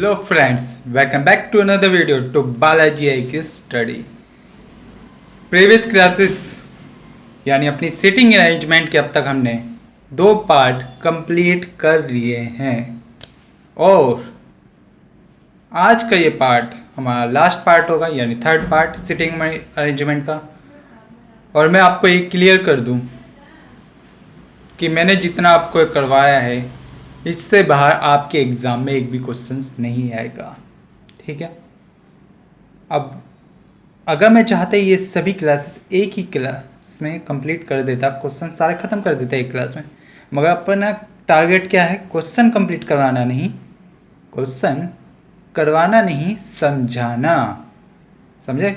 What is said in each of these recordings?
Hello friends, welcome back to another video to Balaji आई की study. Previous classes यानी अपनी सीटिंग अरेंजमेंट के अब तक हमने 2 पार्ट कंप्लीट कर लिए हैं और आज का ये पार्ट हमारा लास्ट पार्ट होगा, यानी थर्ड पार्ट सीटिंग अरेंजमेंट का। और मैं आपको ये क्लियर कर दूं कि मैंने जितना आपको करवाया है इससे बाहर आपके एग्ज़ाम में एक भी क्वेश्चन नहीं आएगा, ठीक है। अब अगर मैं चाहता ये सभी क्लासेस एक ही क्लास में कंप्लीट कर देता, क्वेश्चन सारे ख़त्म कर देता एक क्लास में, मगर अपना टारगेट क्या है? क्वेश्चन कंप्लीट करवाना नहीं, क्वेश्चन करवाना नहीं, समझाना। समझे?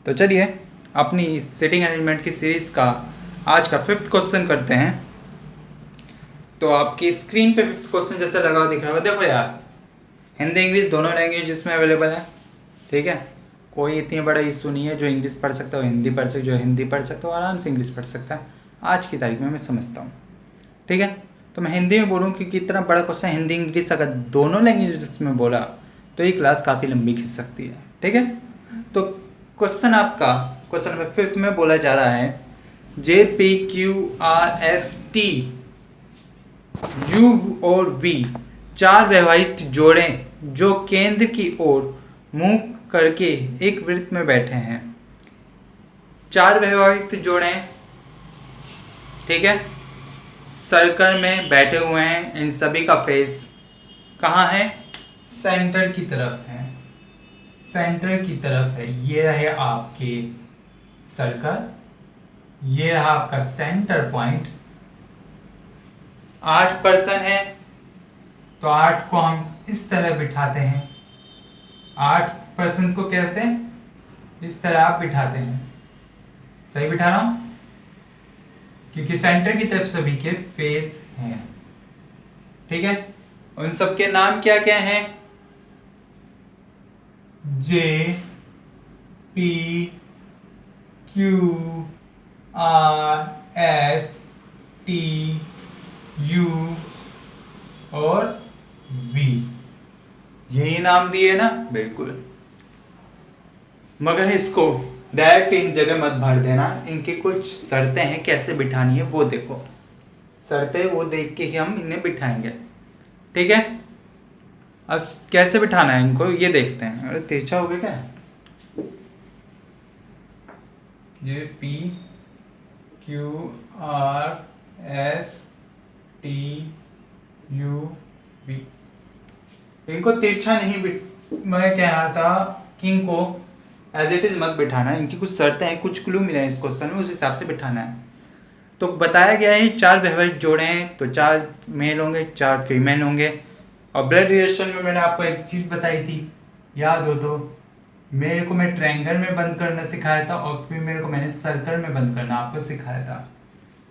तो चलिए अपनी सीटिंग अरेंजमेंट की सीरीज़ का आज का 5th क्वेश्चन करते हैं। तो आपकी स्क्रीन पे 5th क्वेश्चन जैसे लगा हुआ दिख रहा होगा, देखो यार, हिंदी इंग्लिश दोनों लैंग्वेज इसमें अवेलेबल है, ठीक है। कोई इतनी बड़ा इशू नहीं है, जो इंग्लिश पढ़ सकता हो हिंदी पढ़ सकता, जो हिंदी पढ़ सकता हो आराम से इंग्लिश पढ़ सकता है। आज की तारीख में मैं समझता हूँ, ठीक है। तो मैं हिंदी में बोलूँ क्योंकि इतना बड़ा क्वेश्चन हिंदी इंग्लिश अगर दोनों लैंग्वेज में बोला तो ये क्लास काफ़ी लंबी खिंच सकती है, ठीक है। तो क्वेश्चन आपका क्वेश्चन नंबर 5th में बोला जा रहा है, JPQRST U और V 4 वैवाहिक जोड़े जो केंद्र की ओर मुंह करके एक वृत्त में बैठे हैं। 4 वैवाहिक जोड़े, ठीक है, सर्कल में बैठे हुए हैं। इन सभी का फेस कहाँ है? सेंटर की तरफ है, सेंटर की तरफ है। ये रहे आपके सर्कल, ये रहा आपका सेंटर पॉइंट। 8 पर्सन है तो 8 को हम इस तरह बिठाते हैं। 8 पर्सन को कैसे? इस तरह आप बिठाते हैं। सही बिठा रहा हूं? क्योंकि सेंटर की तरफ सभी के फेस हैं, ठीक है। उन सबके नाम क्या क्या हैं? JPQRST U और V, यही नाम दिए ना? बिल्कुल। मगर इसको डायरेक्ट इन जगह मत भर देना, इनकी कुछ शर्तें हैं कैसे बिठानी है वो देखो। शर्तें वो देख के ही हम इन्हें बिठाएंगे, ठीक है। अब कैसे बिठाना है इनको ये देखते हैं। अरे तिरछा हो गया क्या? JPQRSTUV, इनको तिरछा नहीं मैं कह रहा था कि इनको एज इट इज मत बिठाना। इनकी कुछ शर्तें हैं, कुछ क्लू मिला है इस क्वेश्चन में, उस हिसाब से बिठाना है। तो बताया गया है 4 वैवाहिक जोड़े हैं तो 4 मेल होंगे, 4 फीमेल होंगे। और ब्लड रिलेशन में मैंने आपको एक चीज़ बताई थी, याद हो तो? मेल को मैं ट्रायंगल में बंद करना सिखाया था और फीमेल को मैंने सर्कल में बंद करना आपको सिखाया था,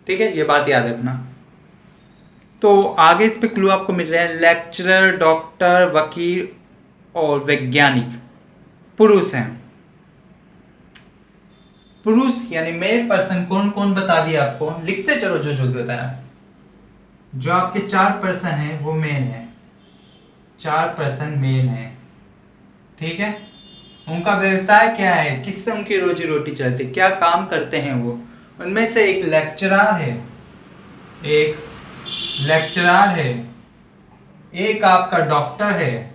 ठीक है। ये बात याद रखना। तो आगे इस पे क्लू आपको मिल रहे हैं, लेक्चरर, डॉक्टर, वकील और वैज्ञानिक पुरुष हैं। पुरुष यानी मेल पर्सन कौन कौन बता दिया आपको, लिखते चलो जो जो बताया। जो आपके 4 पर्सन हैं वो मेल हैं, 4 पर्सन मेल हैं, ठीक है। उनका व्यवसाय क्या है, किससे उनकी रोजी रोटी चलती, क्या काम करते हैं वो? उनमें से एक लेक्चरर है, एक लेक्चरर है, एक आपका डॉक्टर है,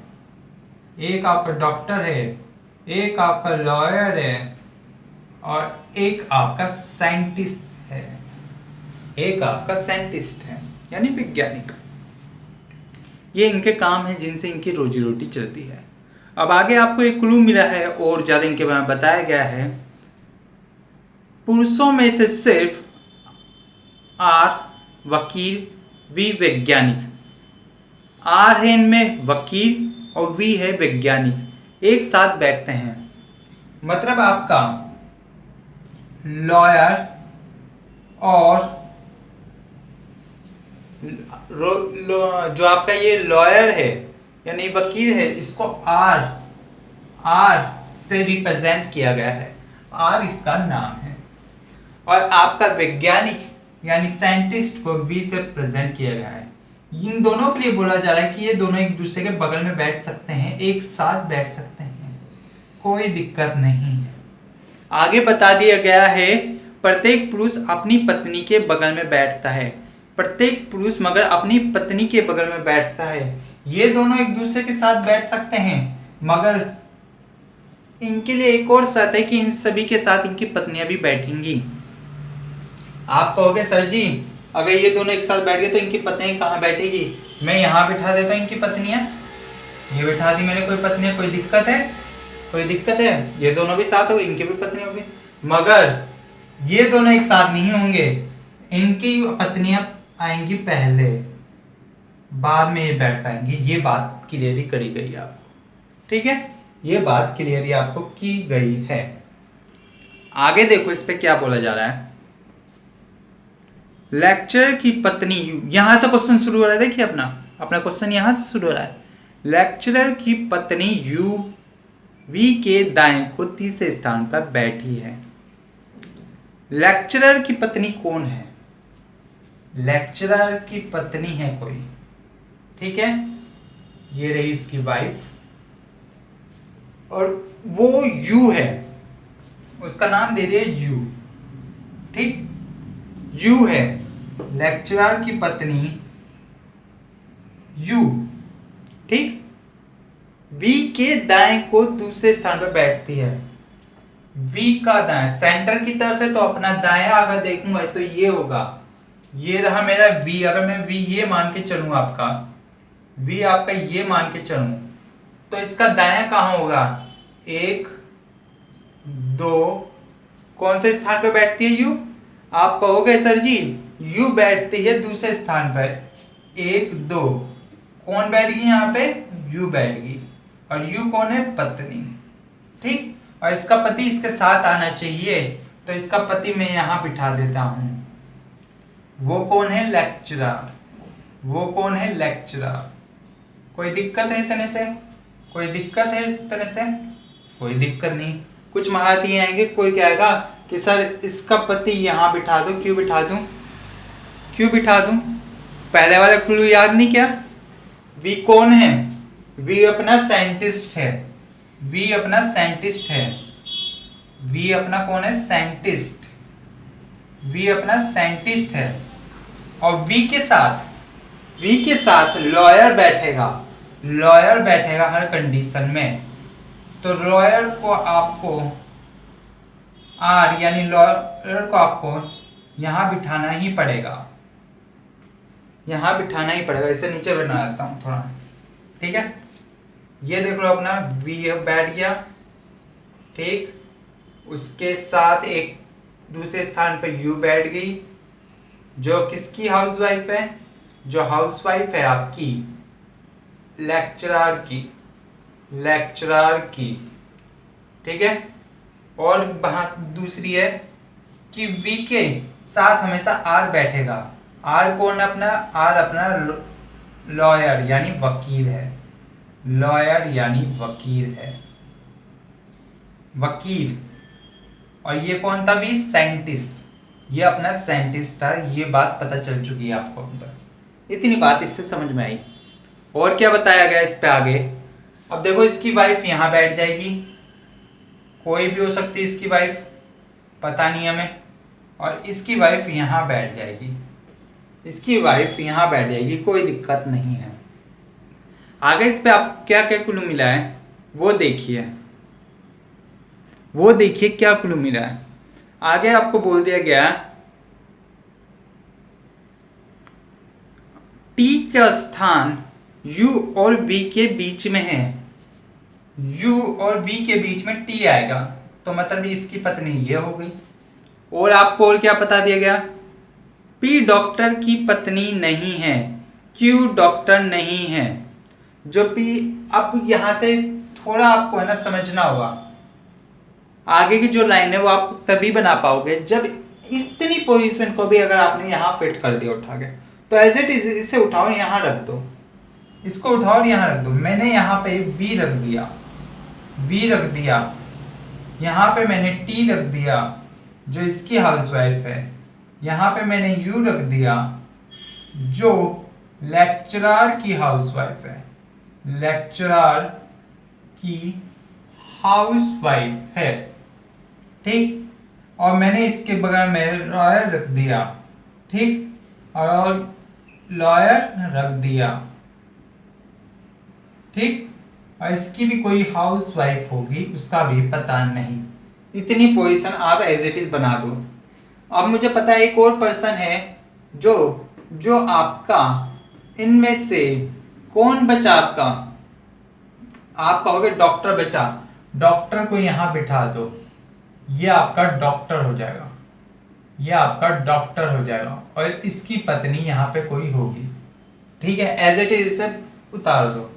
एक आपका डॉक्टर है, एक आपका लॉयर है और एक आपका साइंटिस्ट है, एक आपका साइंटिस्ट है यानी वैज्ञानिक। ये इनके काम है जिनसे इनकी रोजी रोटी चलती है। अब आगे आपको एक क्लू मिला है और ज़्यादा इनके बारे में बताया गया है, पुरुषों में से सिर्फ R वकील, V वैज्ञानिक। R है इनमें वकील और V है वैज्ञानिक, एक साथ बैठते हैं। मतलब आपका लॉयर और जो आपका ये लॉयर है यानी वकील है, इसको R से रिप्रेजेंट किया गया है, R इसका नाम है। और आपका वैज्ञानिक यानी साइंटिस्ट को V से प्रेजेंट किया गया है। इन दोनों के लिए बोला जा रहा है कि ये दोनों एक दूसरे के बगल में बैठ सकते हैं, एक साथ बैठ सकते हैं, कोई दिक्कत नहीं है। आगे बता दिया गया है प्रत्येक पुरुष अपनी पत्नी के बगल में बैठता है। प्रत्येक पुरुष मगर अपनी पत्नी के बगल में बैठता है। ये दोनों एक दूसरे के साथ बैठ सकते हैं, मगर इनके लिए एक और शर्त है कि इन सभी के साथ इनकी पत्नियां भी बैठेंगी। आप कहोगे सर जी अगर ये दोनों एक साथ बैठ गए तो इनकी पत्नियां कहाँ बैठेगी? मैं यहाँ बिठा देता हूँ इनकी पत्नियां, ये बिठा दी मैंने, कोई पत्नियां, कोई दिक्कत है? कोई दिक्कत है? ये दोनों भी साथ हो, इनकी भी पत्नी होगी, मगर ये दोनों एक साथ नहीं होंगे। इनकी पत्नियां आएंगी पहले, बाद में ये बैठ पाएंगी। ये बात क्लियरली करी गई आपको, ठीक है? ये बात क्लियरली आपको की गई है। आगे देखो इस पे क्या बोला जा रहा है। लेक्चरर की पत्नी यू, यहां से क्वेश्चन शुरू हो रहा है। देखिए अपना क्वेश्चन यहां से शुरू हो रहा है। लेक्चरर की पत्नी यू वी के दाएं को तीसरे स्थान पर बैठी है। लेक्चरर की पत्नी कौन है? लेक्चरर की पत्नी है कोई, ठीक है? ये रही इसकी वाइफ और वो यू है, उसका नाम दे दिया यू, ठीक? यू है लेक्चरर की पत्नी यू, ठीक? वी के दाएं को दूसरे स्थान पर बैठती है। वी का दाएं सेंटर की तरफ है तो अपना दाएं अगर देखूंगा तो ये होगा, ये रहा मेरा वी। अगर मैं वी ये मान के चलूं, आपका वी आपका ये मान के चलूं तो इसका दायां कहां होगा? 1 2, कौन से स्थान पर बैठती है यू? आप कहोगे सर जी यू बैठती है दूसरे स्थान पर 1 2, कौन बैठ गई यहाँ पे? यू बैठ गई। और यू कौन है? पत्नी, ठीक? और इसका पति इसके साथ आना चाहिए, तो इसका पति मैं यहां बिठा देता हूं। वो कौन है? लेक्चरर। वो कौन है? लेक्चरर। कोई दिक्कत है इतने से? कोई दिक्कत है इस तरह से? कोई दिक्कत नहीं। कुछ महारथी आएंगे, कोई कहेगा कि सर इसका पति यहां बिठा दो। क्यों बिठा दूं? क्यों बिठा दूं? पहले वाला क्लू याद नहीं क्या? वी कौन है? वी अपना साइंटिस्ट है। वी अपना साइंटिस्ट है। वी अपना कौन है? साइंटिस्ट। वी अपना साइंटिस्ट है। और वी के साथ लॉयर बैठेगा। लॉयर बैठेगा हर कंडीशन में। तो लॉयर को आपको आर यानी लॉयर को आपको यहां बिठाना ही पड़ेगा। यहां बिठाना ही पड़ेगा। इसे नीचे बना देता हूं थोड़ा, ठीक है? ये देख लो अपना वी बैठ गया, ठीक? उसके साथ एक दूसरे स्थान पर यू बैठ गई, जो किसकी हाउसवाइफ है? जो हाउसवाइफ है आपकी लेक्चरर की। लेक्चरर की, ठीक है? और वहां दूसरी है कि वी के साथ हमेशा आर बैठेगा। आर कौन? अपना आर अपना लॉयर यानी वकील है। लॉयर यानी वकील है, वकील। और ये कौन था? वी साइंटिस्ट। ये अपना साइंटिस्ट था। ये बात पता चल चुकी है आपको। इतनी बात इससे समझ में आई। और क्या बताया गया इस पे आगे? अब देखो इसकी वाइफ यहां बैठ जाएगी, कोई भी हो सकती है इसकी वाइफ, पता नहीं हमें। और इसकी वाइफ यहां बैठ जाएगी। इसकी वाइफ यहां बैठ जाएगी, कोई दिक्कत नहीं है। आगे इस पे आप क्या क्या क्लू मिला है वो देखिए। वो देखिए क्या क्लू मिला है। आगे आपको बोल दिया गया टी का स्थान यू और वी के बीच में है। यू और वी के बीच में टी आएगा, तो मतलब इसकी पत्नी ये हो गई। और आपको और क्या बता दिया गया? पी डॉक्टर की पत्नी नहीं है, क्यू डॉक्टर नहीं है। जो पी, अब यहां से थोड़ा आपको है ना समझना होगा। आगे की जो लाइन है वो आप तभी बना पाओगे जब इतनी पोजीशन को भी अगर आपने यहां फिट कर दिया उठा के। तो एज इट इज इसे उठाओ, यहां रख दो, इसको उठाओ और यहां रख दो। मैंने यहां पे वी रख दिया, वी रख दिया। यहां पे मैंने टी रख दिया जो इसकी हाउसवाइफ है। यहां पे मैंने यू रख दिया जो लेक्चरर की हाउसवाइफ है, लेक्चरर की हाउसवाइफ है, ठीक। और मैंने इसके बगल में लॉयर रख दिया, ठीक, और लॉयर रख दिया, ठीक। और इसकी भी कोई हाउसवाइफ होगी, उसका भी पता नहीं। इतनी पोजीशन आप एज इट इज बना दो। अब मुझे पता है एक और पर्सन है जो आपका इनमें से कौन बचा आपका, आप कहोगे डॉक्टर बचा, डॉक्टर को यहां बिठा दो, ये आपका डॉक्टर हो जाएगा, ये आपका डॉक्टर हो जाएगा। और इसकी पत्नी यहाँ पे कोई होगी, ठीक है। एज इट इज इसे उतार दो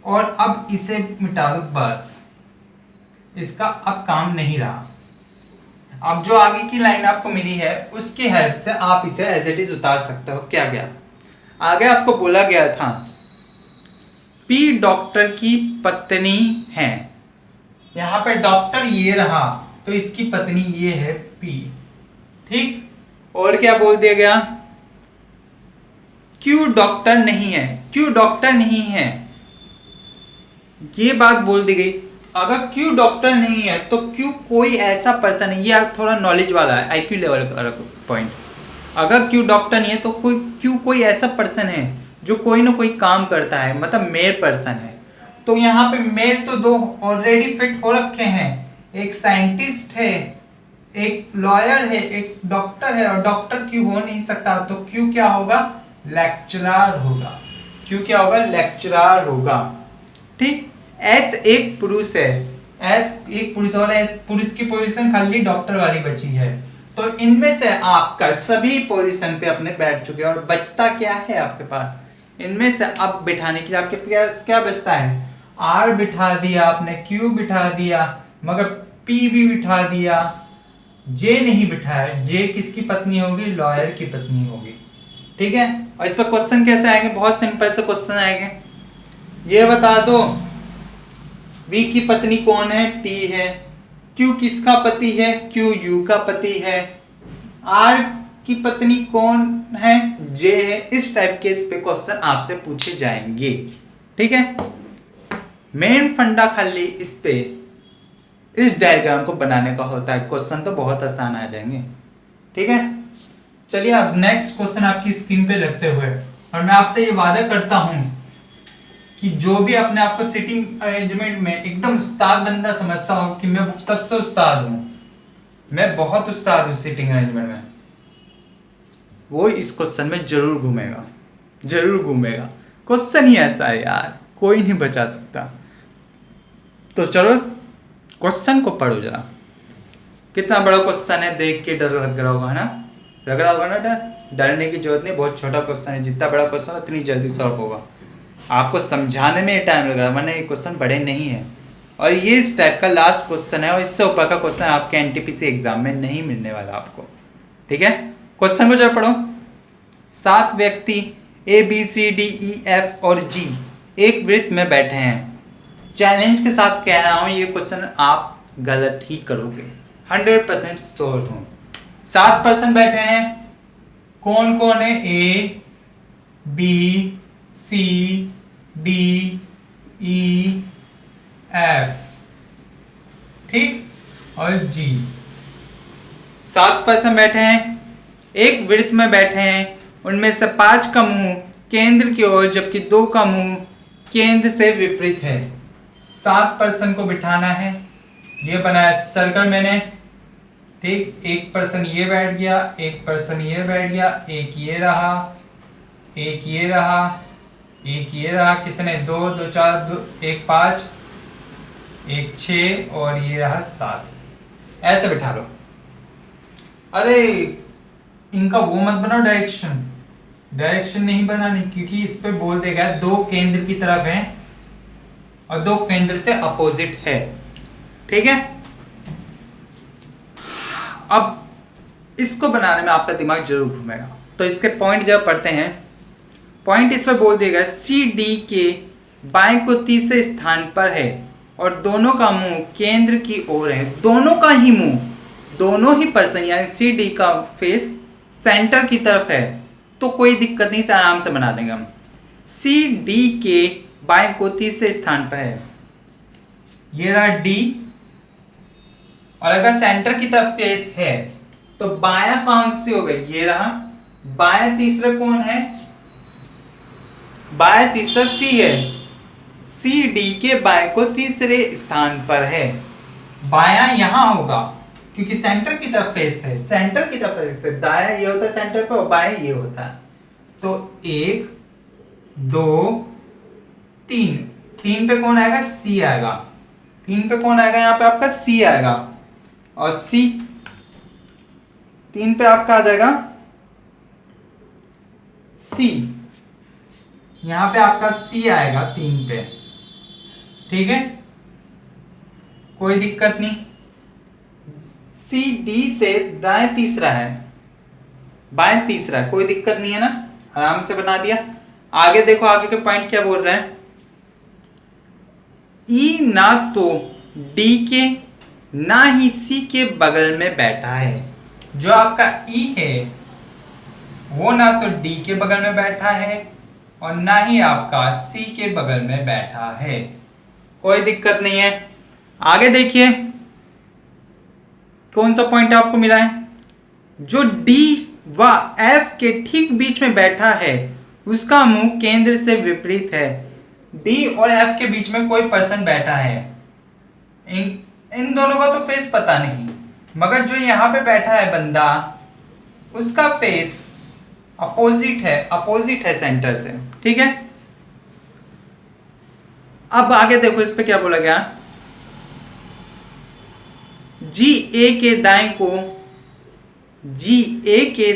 और अब इसे मिटा दो, बस इसका अब काम नहीं रहा। अब जो आगे की लाइन आपको मिली है उसकी हेल्प से आप इसे एज इट इज उतार सकते हो। क्या गया आगे आपको बोला गया था पी डॉक्टर की पत्नी है, यहां पे डॉक्टर ये रहा तो इसकी पत्नी ये है पी, ठीक। और क्या बोल दिया गया, क्यों डॉक्टर नहीं है, क्यों डॉक्टर नहीं है, ये बात बोल दी गई। अगर क्यों डॉक्टर नहीं है तो क्यों कोई ऐसा पर्सन है, ये थोड़ा नॉलेज वाला है, आईक्यू लेवल का पॉइंट। अगर क्यों डॉक्टर नहीं है तो क्यों कोई ऐसा पर्सन है जो कोई ना कोई काम करता है, मतलब मेल पर्सन है। तो यहाँ पे मेल तो दो ऑलरेडी फिट हो रखे हैं, एक साइंटिस्ट है, एक लॉयर है, एक डॉक्टर है, और डॉक्टर क्यों हो नहीं सकता, तो क्यों क्या होगा, लेक्चरर होगा, क्यों क्या होगा, लेक्चरर होगा, ठीक। एस एक पुरुष है, एस एक पुरुष और एस पुरुष की पोजीशन खाली डॉक्टर वाली बची है। तो इनमें से आपका सभी पोजीशन पे अपने बैठ चुके हैं और बचता क्या है आपके पास, इनमें से अब बिठाने के लिए आपके पास क्या बचता है, आर बिठा दिया आपने, क्यू बिठा दिया, मगर पी भी बिठा दिया, जे नहीं बिठाया। जे किसकी पत्नी होगी, लॉयर की पत्नी होगी, ठीक है। और इस पर क्वेश्चन कैसे आएंगे, बहुत सिंपल से क्वेश्चन आएंगे, ये बता दो वी की पत्नी कौन है, टी है, क्यू किसका पति है, क्यू यू का पति है, आर की पत्नी कौन है, जे है। इस टाइप के इस पे क्वेश्चन आपसे पूछे जाएंगे, ठीक है। मेन फंडा खाली इस पे इस डायग्राम को बनाने का होता है, क्वेश्चन तो बहुत आसान आ जाएंगे, ठीक है। चलिए अब नेक्स्ट क्वेश्चन आपकी स्क्रीन पे लगते हुए, और मैं आपसे ये वादा करता हूं कि जो भी अपने आप को सिटिंग अरेंजमेंट में एकदम उस्ताद बंदा समझता हो कि मैं सबसे उस्ताद हूं, मैं बहुत उस्ताद हूं सिटिंग अरेंजमेंट में, वो इस क्वेश्चन में जरूर घूमेगा, जरूर घूमेगा। क्वेश्चन ही ऐसा है यार, कोई नहीं बचा सकता। तो चलो क्वेश्चन को पढ़ो जरा, कितना बड़ा क्वेश्चन है, देख के डर लग रहा होगा, है ना, लग रहा होगा ना डर, डरने की जरूरत नहीं, बहुत छोटा क्वेश्चन है, जितना बड़ा क्वेश्चन है उतनी जल्दी सॉल्व होगा। आपको समझाने में टाइम लग रहा है, वरना ये क्वेश्चन बड़े नहीं है। और ये इस टाइप का लास्ट क्वेश्चन है, और इससे ऊपर का क्वेश्चन आपके एनटीपीसी एग्जाम में नहीं मिलने वाला आपको, ठीक है। क्वेश्चन को जरा पढ़ो, 7 व्यक्ति A B C D E F और जी एक वृत्त में बैठे हैं। चैलेंज के साथ कह रहा हूं ये क्वेश्चन आप गलत ही करोगे, 100% श्योर हूं। 7 पर्सन बैठे हैं, कौन कौन है, A B C D E F, ठीक, और जी। 7 पर्सन बैठे हैं, एक वृत्त में बैठे हैं, उनमें से 5 का मुंह केंद्र की ओर जबकि 2 का मुंह केंद्र से विपरीत है। 7 पर्सन को बिठाना है, ये बनाया सर्कल मैंने, ठीक। एक पर्सन ये बैठ गया, एक पर्सन ये बैठ गया, एक ये रहा, एक ये रहा, एक ये रहा, कितने, 2 2 4 2 1 5 1 6 और ये रहा 7। ऐसे बिठा लो। अरे इनका वो मत बनाओ, डायरेक्शन नहीं बनानी, क्योंकि इस पे बोल देगा 2 केंद्र की तरफ है और 2 केंद्र से अपोजिट है, ठीक है। अब इसको बनाने में आपका दिमाग जरूर घूमेगा, तो इसके पॉइंट जब पढ़ते हैं, पॉइंट इस पर बोल देगा सी डी के बाएं को तीसरे स्थान पर है और दोनों का मुंह केंद्र की ओर है। दोनों का ही मुंह, दोनों ही पर्सन यानी सी डी का फेस सेंटर की तरफ है तो कोई दिक्कत नहीं, से आराम से बना देंगे हम। सी डी के बाएं को तीसरे स्थान पर है, ये रहा डी, और अगर सेंटर की तरफ फेस है तो बायां कौन सी हो गई, ये रहा। बायां तीसरा कौन है, बायां तीसरा सी है, सी डी के बाएं को तीसरे स्थान पर है। बायां यहां होगा क्योंकि सेंटर की तरफ फेस है, सेंटर की तरफ फेस है, दायां ये होता है सेंटर पर और बायां ये होता है। तो 1 2 3, 3 पे कौन आएगा, सी आएगा। 3 पे कौन आएगा, यहां पे आपका सी आएगा, और सी 3 पे आपका आ जाएगा सी, यहां पे आपका सी आएगा 3 पे। ठीक है, कोई दिक्कत नहीं। सी डी से दाएं तीसरा है, बाएं तीसरा है, कोई दिक्कत नहीं है ना, आराम से बना दिया। आगे देखो, आगे के पॉइंट क्या बोल रहे हैं। ई ना तो डी के ना ही सी के बगल में बैठा है। जो आपका ई है वो ना तो डी के बगल में बैठा है और ना ही आपका सी के बगल में बैठा है, कोई दिक्कत नहीं है। आगे देखिए कौन सा पॉइंट आपको मिला है, जो डी व एफ के ठीक बीच में बैठा है उसका मुंह केंद्र से विपरीत है। डी और एफ के बीच में कोई पर्सन बैठा है, इन दोनों का तो फेस पता नहीं, मगर जो यहां पे बैठा है बंदा उसका फेस अपोजिट है सेंटर से। ठीक है, अब आगे देखो इस पे क्या बोला गया। जी ए के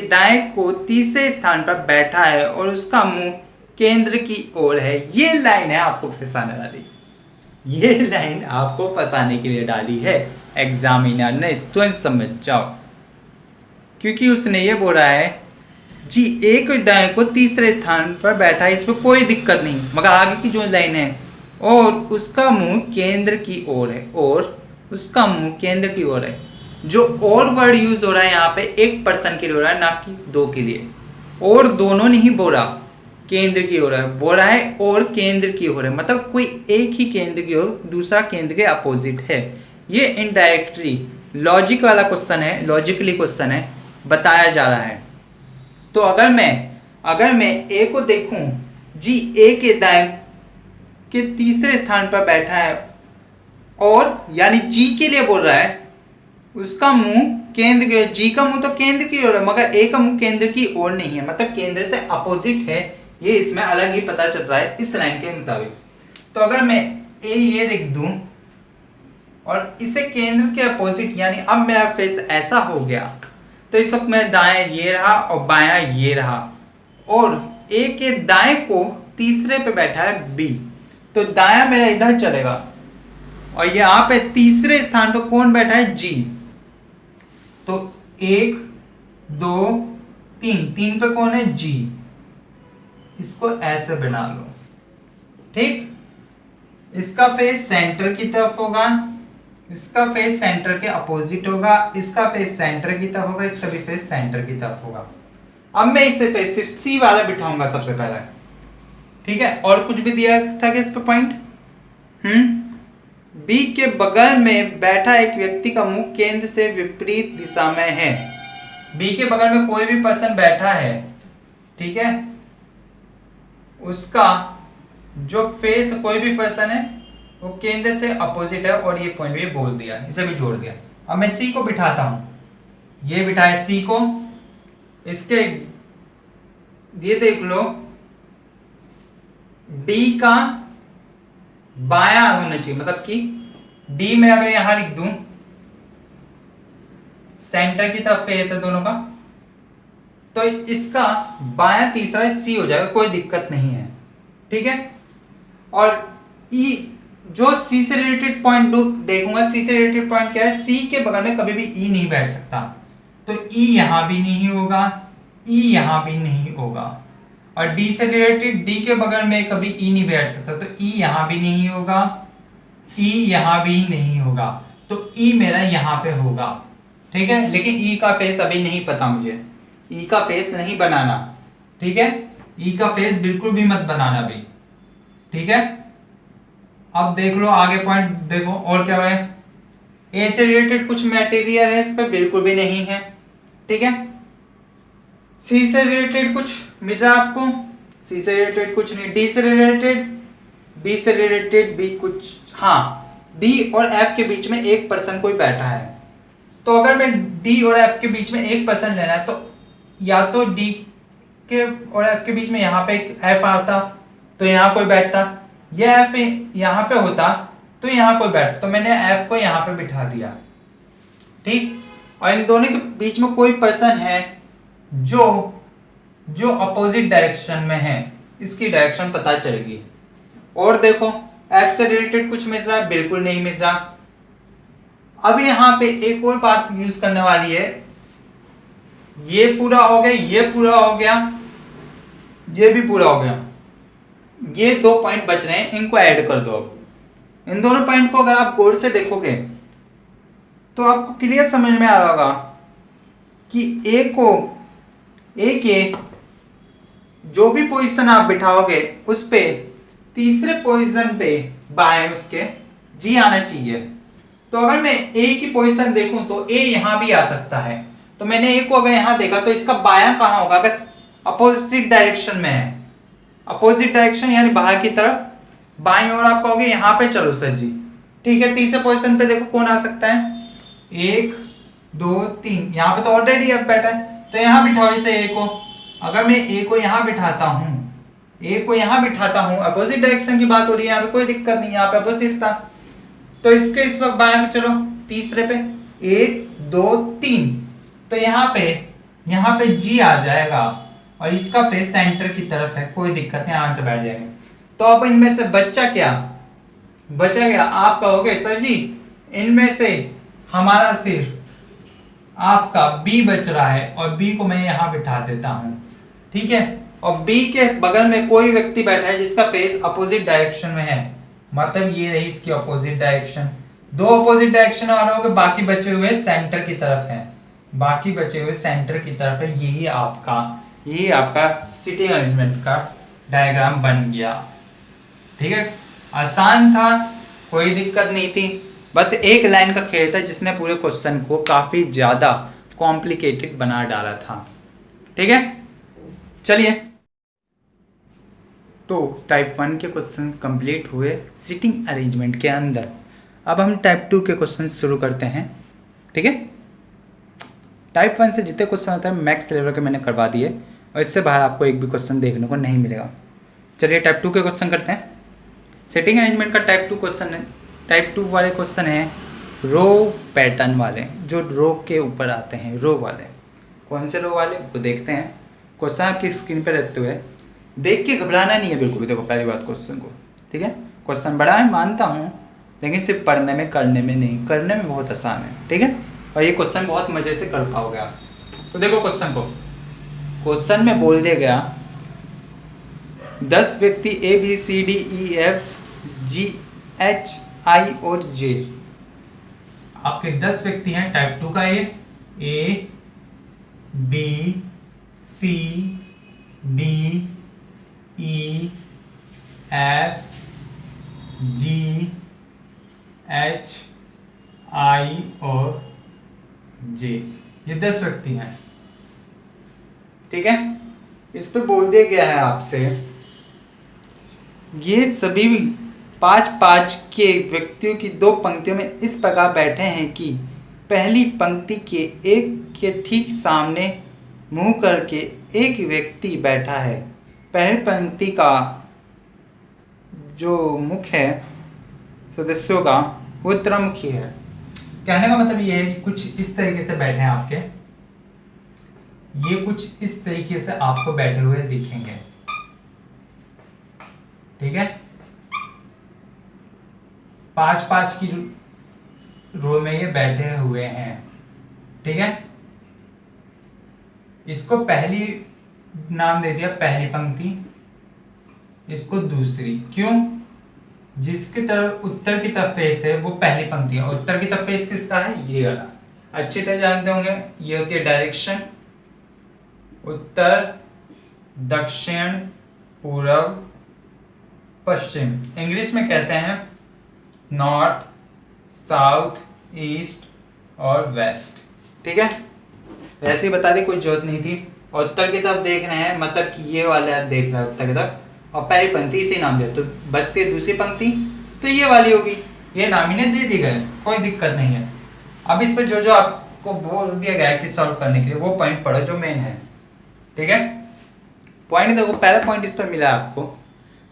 दाएं को तीसरे स्थान पर बैठा है और उसका मुंह केंद्र की ओर है। ये लाइन है आपको फंसाने वाली, ये लाइन आपको फंसाने के लिए डाली है एग्जामिनर ने, तो समझ जाओ। क्योंकि उसने ये बोला है जी ए के दाएं को तीसरे स्थान पर बैठा है, इस पर कोई दिक्कत नहीं, मगर आगे की जो लाइन है और उसका मुंह केंद्र की ओर है, और उसका मुंह केंद्र की ओर है। जो और वर्ड यूज हो रहा है यहाँ पे एक पर्सन के लिए हो रहा है, ना कि दो के लिए। और दोनों नहीं बोला, केंद्र की ओर है बोल रहा है, और केंद्र की ओर है, मतलब कोई एक ही केंद्र की ओर, दूसरा केंद्र के अपोजिट है। ये इनडायरेक्टली लॉजिक वाला क्वेश्चन है, लॉजिकली क्वेश्चन है, बताया जा रहा है। तो अगर मैं ए को देखूं, जी ए के दाएं के तीसरे स्थान पर बैठा है और यानी जी के लिए बोल रहा है, उसका मुंह केंद्र के, जी का मुंह तो केंद्र की ओर है मगर ए का मुंह केंद्र की ओर नहीं है, मतलब केंद्र से अपोजिट है। ये इसमें अलग ही पता चल रहा है इस लाइन के मुताबिक। तो अगर मैं ए ये लिख दूं और इसे केंद्र के अपोजिट, यानी अब मेरा फेस ऐसा हो गया, तो इस वक्त मैं दाएं ये रहा और बायां ये रहा, और ए के दाएं को तीसरे पे बैठा है बी, तो दायां मेरा इधर चलेगा, और यहाँ पे तीसरे स्थान पर कौन बैठा है, जी। तो 1 2 3, 3 पे कौन है, जी। इसको ऐसे बना लो, ठीक। इसका फेस सेंटर की तरफ होगा, इसका फेस सेंटर के अपोजिट होगा, इसका फेस सेंटर की तरफ होगा, इसका भी फेस सेंटर की तरफ होगा। अब मैं इसे पे सिर्फ सी वाला बिठाऊंगा सबसे पहले, ठीक है। और कुछ भी दिया था कि इस पे पॉइंट, बी के बगल में बैठा एक व्यक्ति का मुंह केंद्र से विपरीत दिशा में है। बी के बगल में कोई भी पर्सन बैठा है, ठीक है, उसका जो फेस कोई भी पर्सन है वो केंद्र से अपोजिट है, और ये पॉइंट भी बोल दिया, इसे भी जोड़ दिया। अब मैं सी को बिठाता हूं, ये बिठाए सी को, इसके ये देख लो डी का बायां होना चाहिए, मतलब कि डी में अगर यहां लिख दूं, सेंटर की तरफ फेस है दोनों का, तो इसका बायां तीसरा सी हो जाएगा, कोई दिक्कत नहीं है, ठीक है। और ई जो सी से रिलेटेड पॉइंट देखूंगा, सी से रिलेटेड पॉइंट क्या है, सी के बगल में कभी भी ई नहीं बैठ सकता, तो ई यहां भी नहीं होगा, ई यहां भी नहीं होगा। और डी से रिलेटेड डी के बगल में कभी ई नहीं बैठ सकता, तो ई यहां भी नहीं होगा, ई यहां भी नहीं होगा, तो ई मेरा यहां पे होगा, ठीक है। लेकिन ई का फेस अभी नहीं पता मुझे, ई का फेस नहीं बनाना, ठीक है, ई का फेस बिल्कुल भी मत बनाना भी, ठीक है। अब देख लो आगे पॉइंट देखो और क्या है, ए से रिलेटेड कुछ मटेरियल है इस पे, बिल्कुल भी नहीं है, ठीक है। सी से रिलेटेड कुछ मिल रहा है आपको, सी से रिलेटेड कुछ नहीं, डी से रिलेटेड, बी से रिलेटेड भी कुछ, हाँ डी और एफ के बीच में एक पर्सन कोई बैठा है। तो अगर मैं डी और एफ के बीच में एक पर्सन लेना है तो या तो डी के और एफ के बीच में यहाँ पे एफ आता तो यहाँ कोई बैठता, या एफ यहाँ पे होता तो यहाँ कोई बैठता, तो मैंने एफ को यहाँ पे बिठा दिया, ठीक। और इन दोनों के बीच में कोई पर्सन है जो अपोजिट डायरेक्शन में है, इसकी डायरेक्शन पता चलेगी। और देखो एफ से रिलेटेड कुछ मिल रहा है, बिल्कुल नहीं मिल रहा। अब यहाँ पे एक और बात यूज करने वाली है, ये पूरा हो गया, ये पूरा हो गया, ये भी पूरा हो गया, ये 2 पॉइंट बच रहे हैं, इनको ऐड कर दो। अब इन दोनों पॉइंट को अगर आप गौर से देखोगे तो आपको क्लियर समझ में आ रहा होगा कि ए के जो भी पोजीशन आप बिठाओगे उस पे तीसरे पोजीशन पे बाएं उसके जी आना चाहिए। तो अगर मैं ए की पोजीशन देखूं तो ए यहां भी आ सकता है, तो मैंने ए को अगर यहां देखा तो इसका बायां कहां होगा, अगर अपोजिट डायरेक्शन में है, अपोजिट डायरेक्शन यानी बाहर की तरफ, बाईं ओर आप कहोगे यहाँ पे चलो सर जी, ठीक है। तीसरे पोजीशन पे देखो कौन आ सकता है, 1 2 3, यहाँ पे तो ऑलरेडी अब बैठा है तो यहाँ बिठाओ इसे ए को। अगर मैं ए को यहाँ बिठाता हूँ, ए को यहाँ बिठाता हूँ, अपोजिट डायरेक्शन की बात हो रही है, यहाँ पे कोई दिक्कत नहीं, यहाँ पे अपोजिट था, तो इसके इस वक्त बाएं में चलो तीसरे पे 1 2 3, तो यहाँ पे जी आ जाएगा और इसका फेस सेंटर की तरफ है, कोई दिक्कत नहीं, आराम से बैठ जाएंगे। तो अब इनमें से बचा क्या, आप कहोगे सर जी इनमें से हमारा सिर्फ आपका बी बच रहा है और बी को मैं यहां बिठा देता हूं, ठीक है। और बी के बगल में कोई व्यक्ति बैठा है जिसका फेस अपोजिट डायरेक्शन में है, मतलब ये रही इसकी अपोजिट डायरेक्शन, 2 अपोजिट डायरेक्शन वाले हो गए, बाकी बचे हुए सेंटर की तरफ है, बाकी बचे हुए सेंटर की तरफ है। यही आपका सिटिंग अरेंजमेंट का डायग्राम बन गया, ठीक है। आसान था, कोई दिक्कत नहीं थी, बस एक लाइन का खेल था जिसने पूरे क्वेश्चन को काफी ज्यादा कॉम्प्लिकेटेड बना डाला था, ठीक है। चलिए, तो टाइप 1 के क्वेश्चन कंप्लीट हुए सिटिंग अरेंजमेंट के अंदर। अब हम टाइप 2 के क्वेश्चन शुरू करते हैं, ठीक है। टाइप 1 से जितने क्वेश्चन होते हैं मैक्स लेवल के मैंने करवा दिए और इससे बाहर आपको एक भी क्वेश्चन देखने को नहीं मिलेगा। चलिए टाइप 2 के क्वेश्चन करते हैं। सेटिंग अरेंजमेंट का टाइप 2 क्वेश्चन है, टाइप 2 वाले क्वेश्चन हैं रो पैटर्न वाले, जो रो के ऊपर आते हैं, रो वाले। कौन से रो वाले वो देखते हैं। क्वेश्चन आपकी स्क्रीन पर रखते हुए देख के घबराना नहीं है बिल्कुल भी। देखो पहली बात क्वेश्चन को, ठीक है। क्वेश्चन बड़ा है मानता हूँ, लेकिन सिर्फ पढ़ने में, करने में नहीं, करने में बहुत आसान है, ठीक है। और ये क्वेश्चन बहुत मजे से कर पाओगे आप। तो देखो क्वेश्चन को, क्वेश्चन में बोल दिया गया 10 व्यक्ति A B C D E F G H I और जे, आपके 10 व्यक्ति हैं टाइप 2 का, ये A B C D E F G H I और जे, ये 10 व्यक्ति हैं, ठीक है। इस पे बोल दिया गया है आपसे ये सभी 5-5 के व्यक्तियों की 2 पंक्तियों में इस प्रकार बैठे हैं कि पहली पंक्ति के एक के ठीक सामने मुंह करके एक व्यक्ति बैठा है। पहली पंक्ति का जो मुख है सदस्यों का वो उत्तरमुखी है। कहने का मतलब ये है कि कुछ इस तरीके से बैठे हैं आपके, ये कुछ इस तरीके से आपको बैठे हुए दिखेंगे, ठीक है। 5-5 की रो में ये बैठे हुए हैं, ठीक है। इसको पहली नाम दे दिया, पहली पंक्ति, इसको दूसरी। क्यों? जिसकी तरफ उत्तर की तरफ फेस है वो पहली पंक्ति है। उत्तर की तरफ फेस किसका है? ये वाला। अच्छी तरह जानते होंगे, ये होती है डायरेक्शन, उत्तर दक्षिण, पूर्व, पश्चिम। इंग्लिश में कहते हैं नॉर्थ, साउथ, ईस्ट और वेस्ट। ठीक है, वैसे ही बता दी, कोई जरूरत नहीं थी। और उत्तर की तरफ देख रहे हैं, मतलब कि ये वाला देख रहा है उत्तर की तरफ, और पहली पंक्ति इसे नाम दिया, तो बचती है दूसरी पंक्ति, तो ये वाली होगी। ये नाम इन्हें दे दी गए, कोई दिक्कत नहीं है। अब इस पर जो जो आपको बोल दिया गया है कि सॉल्व करने के लिए, वो पॉइंट पढ़ो जो मेन है। ठीक है, पॉइंट देखो, पहला पॉइंट इस पर मिला आपको।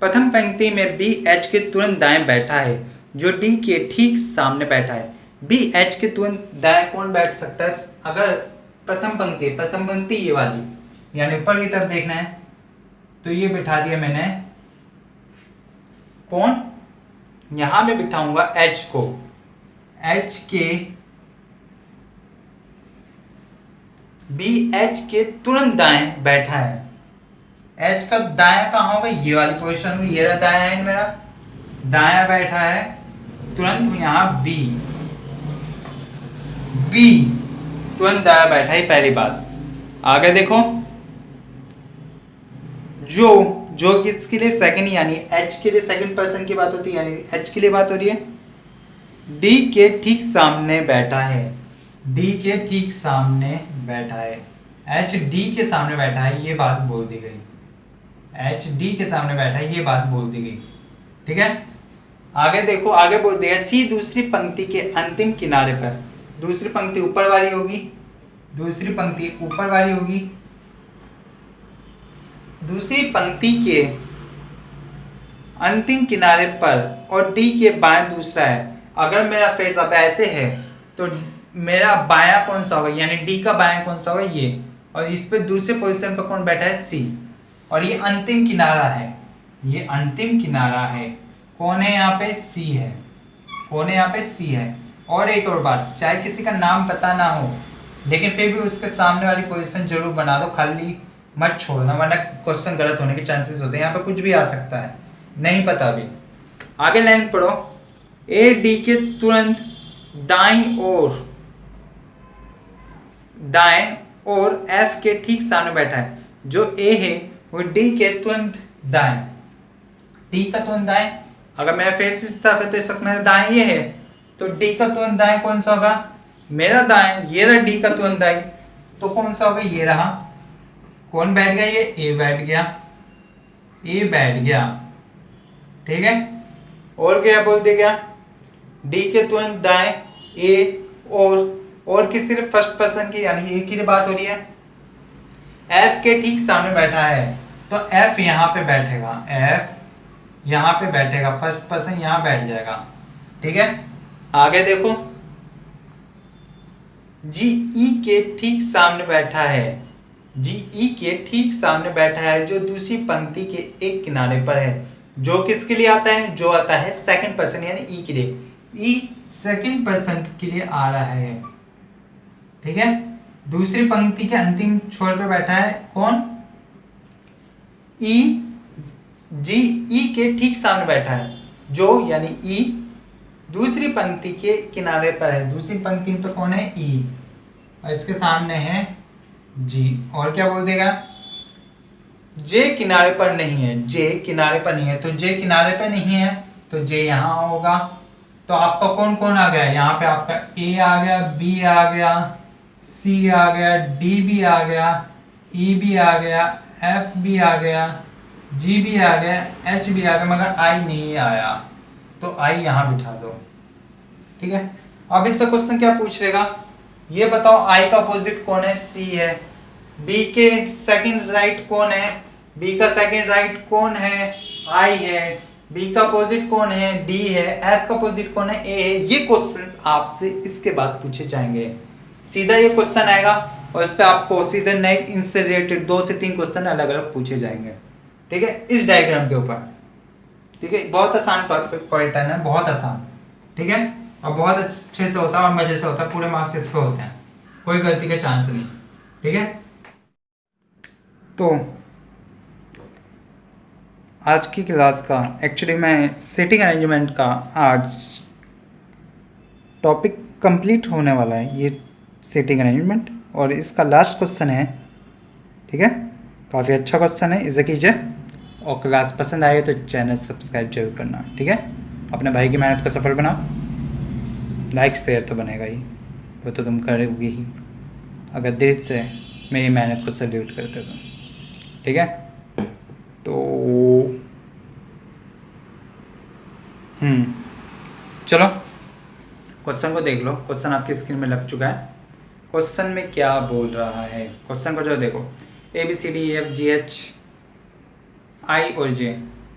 प्रथम पंक्ति में बी एच के तुरंत दाएं बैठा है, जो डी के ठीक सामने बैठा है। बी एच के तुरंत दाएं कौन बैठ सकता है? अगर प्रथम पंक्ति ये वाली, यानी ऊपर की तरफ देखना है, तो ये बिठा दिया मैंने। कौन? यहां मैं बिठाऊंगा एच को। एच के, बी एच के तुरंत दाएं बैठा है। एच का दाया कहां होगा? ये वाली पोजीशन में, ये रहा दाया एंड मेरा, दाया बैठा है तुरंत यहां बी तुरंत दाया बैठा है, पहली बात। आगे देखो, जो किसके लिए? सेकंड, यानी एच के लिए सेकंड पर्सन की बात होती है, यानी एच के लिए बात हो रही है। डी के ठीक सामने बैठा है, डी के ठीक सामने बैठा है, एच डी के सामने बैठा है, ये बात बोल दी गई। एच डी के सामने बैठा है, ये बात बोल दी गई। ठीक है, आगे देखो, आगे बोल दिया सी दूसरी पंक्ति के अंतिम किनारे पर। दूसरी पंक्ति ऊपर वाली होगी, दूसरी पंक्ति ऊपर वाली होगी, दूसरी पंक्ति के अंतिम किनारे पर, और डी के बाएं दूसरा है। अगर मेरा फेस अब ऐसे है, तो मेरा बायां कौन सा होगा? यानी डी का बायां कौन सा होगा? ये। और इस पे दूसरे पोजीशन पर कौन बैठा है? सी। और ये अंतिम किनारा है, ये अंतिम किनारा है। कौन है यहाँ पे? सी है। कौन है यहाँ पे? सी है। और एक और बात, चाहे किसी का नाम पता ना हो, लेकिन फिर भी उसके सामने वाली पोजीशन जरूर बना दो, खाली मत छोड़ना, वरना क्वेश्चन गलत होने के चांसेस होते हैं। यहाँ पे कुछ भी आ सकता है, नहीं पता भी। आगे लाइन पढ़ो। ए डी के तुरंत दाईं ओर एफ के ठीक सामने बैठा है। जो ए है वो डी के तुरंत दाएं, डी का तुरंत दाएं। अगर मेरा फेस इस तरफ है तो इस वक्त मेरा दाएं ये है, तो डी का तुरंत दाएं कौन सा होगा? मेरा दाएं, ये रहा डी का तुरंत दाएं, तो कौन सा होगा? ये रहा। कौन बैठ गया? ये ए बैठ गया, ए बैठ गया। ठीक है, और क्या बोल दिया गया? डी के तुरंत दाएं ए, और की सिर्फ फर्स्ट पर्सन की, यानी ए की बात हो रही है। एफ के ठीक सामने बैठा है, तो एफ यहां पे बैठेगा, एफ यहां पे बैठेगा, फर्स्ट पर्सन यहां बैठ जाएगा। ठीक है, आगे देखो, जी ई के ठीक सामने बैठा है, जी ई के ठीक सामने बैठा है, जो दूसरी पंक्ति के एक किनारे पर है। जो किसके लिए आता है? जो आता है सेकंड पर्सन, यानी ई के लिए। ई सेकंड पर्सन के लिए आ रहा है। ठीक है, दूसरी पंक्ति के अंतिम छोर पे बैठा है। कौन? ई, जी ई के ठीक सामने बैठा है, जो यानी ई दूसरी पंक्ति के किनारे पर है। दूसरी पंक्ति पे कौन है? ई, और इसके सामने है जी। और क्या बोल देगा? जे किनारे पर नहीं है, जे किनारे पर नहीं है, तो जे किनारे पर नहीं है तो जे यहाँ होगा। तो आपका कौन कौन आ गया? यहाँ पे आपका ए आ गया, बी आ गया, सी आ गया, डी भी आ गया, ई भी आ गया, एफ भी आ गया, जी भी आ गया, एच भी आ गया, मगर आई नहीं आया, तो आई यहाँ बिठा दो। ठीक है, अब इस पर क्वेश्चन क्या पूछ लेगा? ये बताओ आई का अपोजिट कौन है? सी है। बी के सेकंड राइट कौन है? बी का सेकंड राइट कौन है? आई है। बी का अपोजिट कौन है? डी है। एफ का अपोजिट कौन है? ए है। ये क्वेश्चंस आपसे इसके बाद पूछे जाएंगे, सीधा ये क्वेश्चन आएगा, और इस पे आपको सीधे नए इनसे रिलेटेड 2 से 3 क्वेश्चन अलग अलग पूछे जाएंगे। ठीक है, इस डायग्राम के ऊपर। ठीक है, बहुत आसान पैटर्न है, बहुत आसान। ठीक है, और बहुत अच्छे से होता है और मजे से होता है, पूरे मार्क्स इस पे होते हैं, कोई गलती का चांस नहीं। ठीक है, तो आज की क्लास का एक्चुअली मैं सिटिंग अरेंजमेंट का आज टॉपिक कंप्लीट होने वाला है, ये सिटिंग अरेंजमेंट, और इसका लास्ट क्वेश्चन है। ठीक है, काफ़ी अच्छा क्वेश्चन है, इसे कीजिए। और क्लास पसंद आए तो चैनल सब्सक्राइब जरूर करना, ठीक है। अपने भाई की मेहनत को सफल बनाओ। लाइक शेयर तो बनेगा ही, वो तो तुम करोगे ही अगर दिल से मेरी मेहनत को सल्यूट करते तो, ठीक है। तो चलो क्वेश्चन को देख लो। क्वेश्चन आपकी स्क्रीन में लग चुका है। क्वेश्चन में क्या बोल रहा है, क्वेश्चन को जो देखो, ABCDEFGH I और J,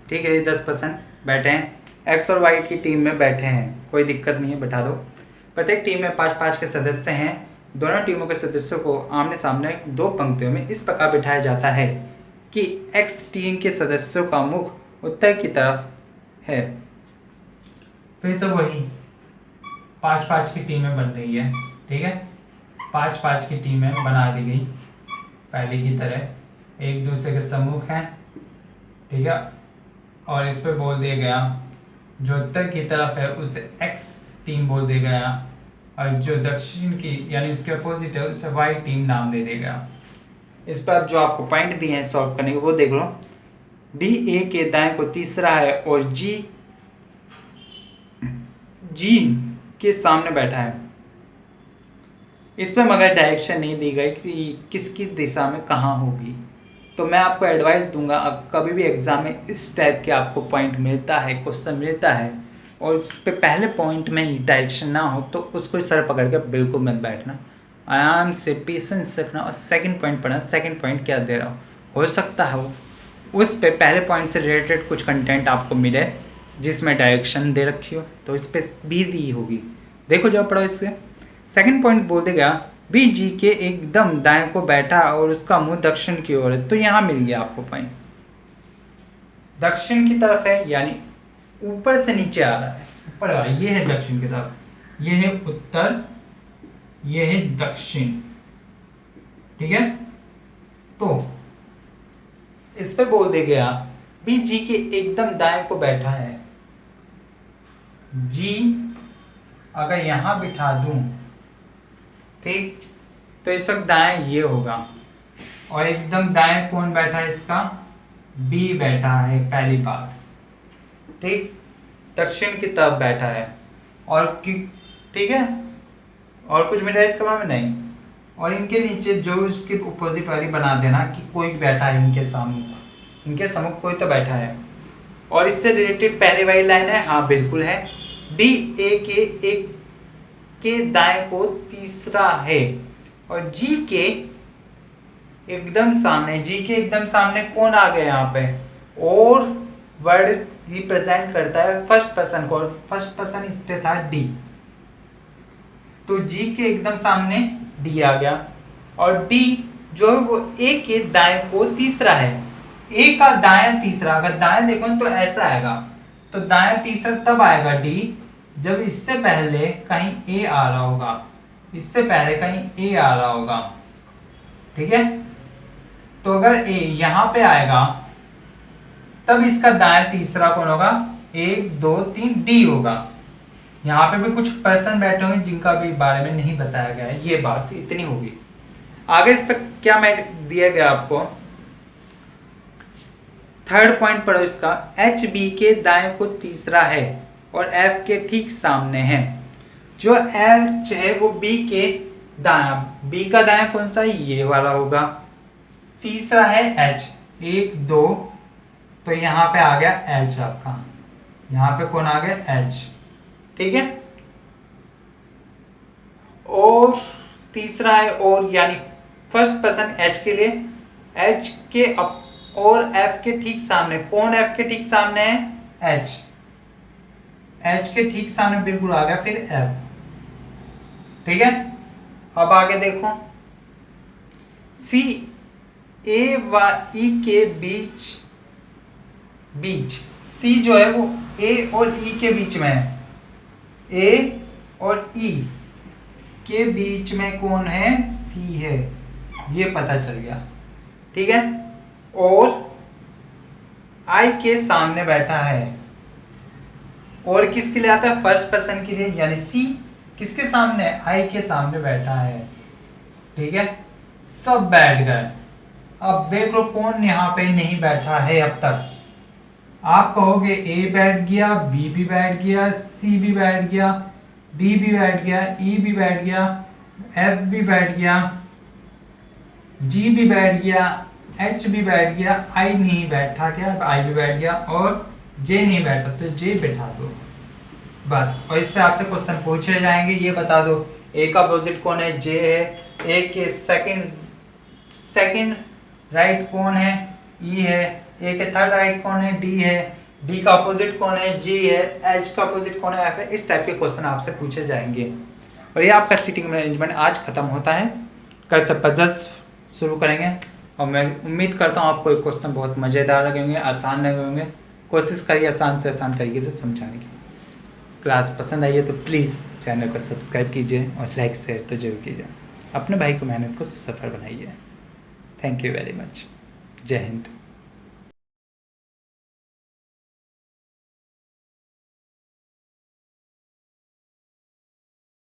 ठीक है, 10% बैठे हैं। X और Y की टीम में बैठे हैं, कोई दिक्कत नहीं है, बैठा दो। प्रत्येक टीम में 5-5 के सदस्य हैं। दोनों टीमों के सदस्यों को आमने सामने 2 पंक्तियों में इस प्रकार बिठाया जाता है कि X टीम के सदस्यों का मुख उत्तर की तरफ है। फिर से वही 5-5 की टीमें बन रही है, ठीक है। 5-5 की टीमें बना दी गई पहले की तरह, एक दूसरे के सम्मुख हैं, ठीक है। और इस पे बोल दिया गया जो उत्तर की तरफ है उसे X टीम बोल दिया गया, और जो दक्षिण की यानी उसके अपोजिट है उसे Y टीम नाम दे दिया गया। इस पर जो आपको पॉइंट दिए हैं सॉल्व करने के वो देख लो। D A के दाएं को तीसरा है और G के सामने बैठा है। इस पर मगर डायरेक्शन नहीं दी गई कि किसकी दिशा में कहाँ होगी। तो मैं आपको एडवाइस दूंगा, अब कभी भी एग्जाम में इस टाइप के आपको पॉइंट मिलता है, क्वेश्चन मिलता है, और उस पर पहले पॉइंट में डायरेक्शन ना हो तो उसको सर पकड़ के बिल्कुल मत बैठना, आराम से पेशेंस रखना और सेकंड पॉइंट पढ़ना। सेकंड पॉइंट क्या दे रहा हो सकता है उस पे पहले पॉइंट से रिलेटेड कुछ कंटेंट आपको मिले जिसमें डायरेक्शन दे रखी हो, तो इस पर भी दी होगी। देखो जब पढ़ो इससे। सेकंड पॉइंट बोल देगा BG के एकदम दाएं को बैठा और उसका मुंह दक्षिण की ओर है, तो यहाँ मिल गया आपको पॉइंट। दक्षिण की तरफ है यानी ऊपर से नीचे आ रहा है, ऊपर आ रहा है, ये है दक्षिण की तरफ, ये है उत्तर, ये है दक्षिण, ठीक है। तो इस पे बोल दे गया BG के एकदम दाएं को बैठा है। G अगर यहां बिठा दूं, ठीक, तो इस वक्त दाएं ये होगा, और एकदम दाएं कौन बैठा है इसका, B बैठा है, पहली बात, ठीक, दक्षिण की तरफ बैठा है। और ठीक है, और कुछ मिला इसके बारे में नहीं। और इनके नीचे जो उसकी अपोजिट वाली बना देना कि कोई बैठा है इनके सामने, इनके सम्मुख कोई तो बैठा है। और इससे रिलेटेड पहली वाली लाइन है, हाँ बिल्कुल है, DA के एक के दाएं को तीसरा है, और G के एकदम सामने कौन आ गया यहाँ पे, और वर्ड रिप्रेजेंट करता है फर्स्ट पर्सन को, फर्स्ट पर्सन इस पे था D, तो G के एकदम सामने D आ गया। और D जो है वो A के दाएं को तीसरा है। A का दायां तीसरा, अगर दाएं देखो तो ऐसा आएगा, तो दायां तीसरा तब आएगा D जब इससे पहले कहीं A आ रहा होगा, इससे पहले कहीं A आ रहा होगा, ठीक है। तो अगर A यहां पे आएगा तब इसका दायां तीसरा कौन होगा, 1 2 3 D होगा। यहाँ पे भी कुछ पर्सन बैठे होंगे जिनका भी बारे में नहीं बताया गया है, ये बात इतनी होगी। आगे इस पर क्या मैं दिया गया आपको, थर्ड पॉइंट पढ़ो इसका, HB के दाएं को तीसरा है और F के ठीक सामने है। जो H है वो B के दायां, B का दायां कौन सा, ये वाला होगा, तीसरा है H, 1 2, तो यहाँ पे आ गया H आपका, यहाँ पे कौन आ गया H, ठीक है। और तीसरा है और, यानी फर्स्ट पर्सन H के लिए, H के और F के ठीक सामने, कौन F के ठीक सामने है, H के ठीक सामने बिल्कुल आ गया फिर F, ठीक है। अब आगे देखो, C A व E के बीच C जो है वो A और E के बीच में है, A और E के बीच में कौन है, C है, ये पता चल गया, ठीक है। और I के सामने बैठा है, और किसके लिए आता है, फर्स्ट पर्सन के लिए, यानी C किसके सामने, I के सामने बैठा है, ठीक है। सब बैठ गए। अब देख लो कौन यहाँ पे नहीं बैठा है अब तक। आप कहोगे ए बैठ गया, बी भी बैठ गया, सी भी बैठ गया, डी भी बैठ गया, ई भी बैठ गया, एफ भी बैठ गया, जी भी बैठ गया, एच भी बैठ गया, आई नहीं बैठा क्या, आई भी बैठ गया, और जे नहीं बैठा तो जे बैठा दो बस। और इस पे आपसे क्वेश्चन पूछे जाएंगे, ये बता दो ए का अपोजिट कौन है, जे है, ए के सेकंड राइट कौन है, ई है, ए के थर्ड राइट कौन है, डी है, डी का अपोजिट कौन है, जी है, एच का अपोजिट कौन है, एफ है। इस टाइप के क्वेश्चन आपसे पूछे जाएंगे। और ये आपका सीटिंग अरेंजमेंट आज खत्म होता है, कल से पजल्स शुरू करेंगे। और मैं उम्मीद करता हूँ आपको ये क्वेश्चन बहुत मज़ेदार लगेंगे, आसान लगेंगे। कोशिश करिए आसान से आसान तरीके से समझाने की। क्लास पसंद आई है तो प्लीज़ चैनल को सब्सक्राइब कीजिए और लाइक शेयर तो जरूर कीजिए। अपने भाई को मेहनत को सफल बनाइए। Thank you very much. जय हिंद।